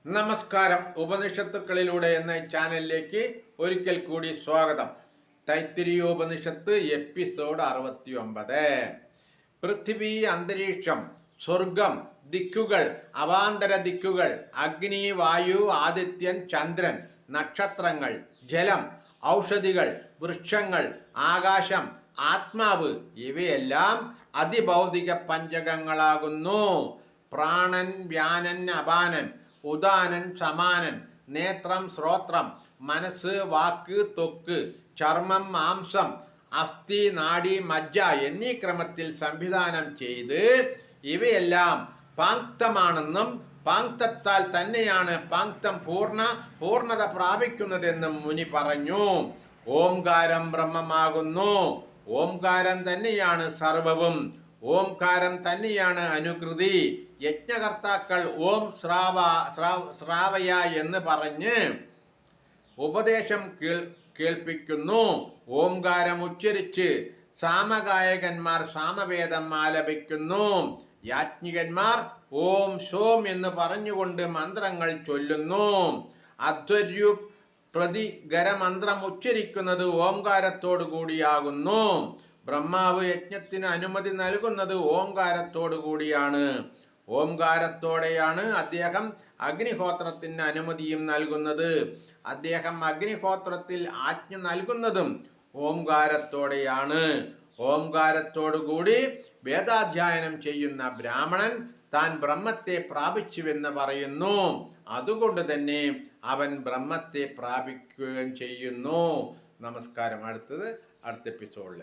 നമസ്കാരം. ഉപനിഷത്തുക്കളിലൂടെ എന്ന ചാനലിലേക്ക് ഒരിക്കൽ കൂടി സ്വാഗതം. തൈത്തിരീയോപനിഷത്ത് എപ്പിസോഡ് 69. പൃഥ്വി, അന്തരീക്ഷം, സ്വർഗം, ദിക്കുകൾ, അവാന്തര ദിക്കുകൾ, അഗ്നി, വായു, ആദിത്യൻ, ചന്ദ്രൻ, നക്ഷത്രങ്ങൾ, ജലം, ഔഷധികൾ, വൃക്ഷങ്ങൾ, ആകാശം, ആത്മാവ് ഇവയെല്ലാം അതിഭൗതിക പഞ്ചകങ്ങളാകുന്നു. പ്രാണൻ, വ്യാനൻ, അപാനൻ, ഉദാനൻ, സമാനൻ, നേത്രം, ശ്രോത്രം, മനസ്സ്, വാക്ക്, ത്വക്ക്, ചർമ്മം, മാംസം, അസ്ഥി, നാഡി, മജ്ജ എന്നീ ക്രമത്തിൽ സംവിധാനം ചെയ്ത് ഇവയെല്ലാം പാങ്ക്തമാണെന്നും പാങ്ക്തത്താൽ തന്നെയാണ് പാങ്ക്തം പൂർണ്ണത പ്രാപിക്കുന്നതെന്നും മുനി പറഞ്ഞു. ഓംകാരം ബ്രഹ്മമാകുന്നു. ഓംകാരം തന്നെയാണ് സർവവും. ഓംകാരം തന്നെയാണ് അനുകൃതി. യജ്ഞകർത്താക്കൾ ഓം ശ്രാവയ എന്ന് പറഞ്ഞ് ഉപദേശം കേൾപ്പിക്കുന്നു. ഓംകാരം ഉച്ചരിച്ച് സാമഗായകന്മാർ സാമവേദം ആലപിക്കുന്നു. യാജ്ഞികന്മാർ ഓം സോം എന്ന് പറഞ്ഞുകൊണ്ട് മന്ത്രങ്ങൾ ചൊല്ലുന്നു. അധ്വർയു പ്രതികരമന്ത്രം ഉച്ചരിക്കുന്നത് ഓംകാരത്തോടു കൂടിയാകുന്നു. ബ്രഹ്മാവ് യജ്ഞത്തിന് അനുമതി നൽകുന്നത് ഓംകാരത്തോടു കൂടിയാണ്. ഓംകാരത്തോടെയാണ് അദ്ദേഹം അഗ്നിഹോത്രത്തിന് അനുമതിയും നൽകുന്നത്. അദ്ദേഹം അഗ്നിഹോത്രത്തിൽ ആജ്ഞ നൽകുന്നതും ഓംകാരത്തോടെയാണ്. ഓംകാരത്തോടുകൂടി വേദാധ്യയനം ചെയ്യുന്ന ബ്രാഹ്മണൻ താൻ ബ്രഹ്മത്തെ പ്രാപിച്ചുവെന്ന് പറയുന്നു. അതുകൊണ്ട് തന്നെ അവൻ ബ്രഹ്മത്തെ പ്രാപിക്കുകയും ചെയ്യുന്നു. നമസ്കാരം. അടുത്ത എപ്പിസോഡിൽ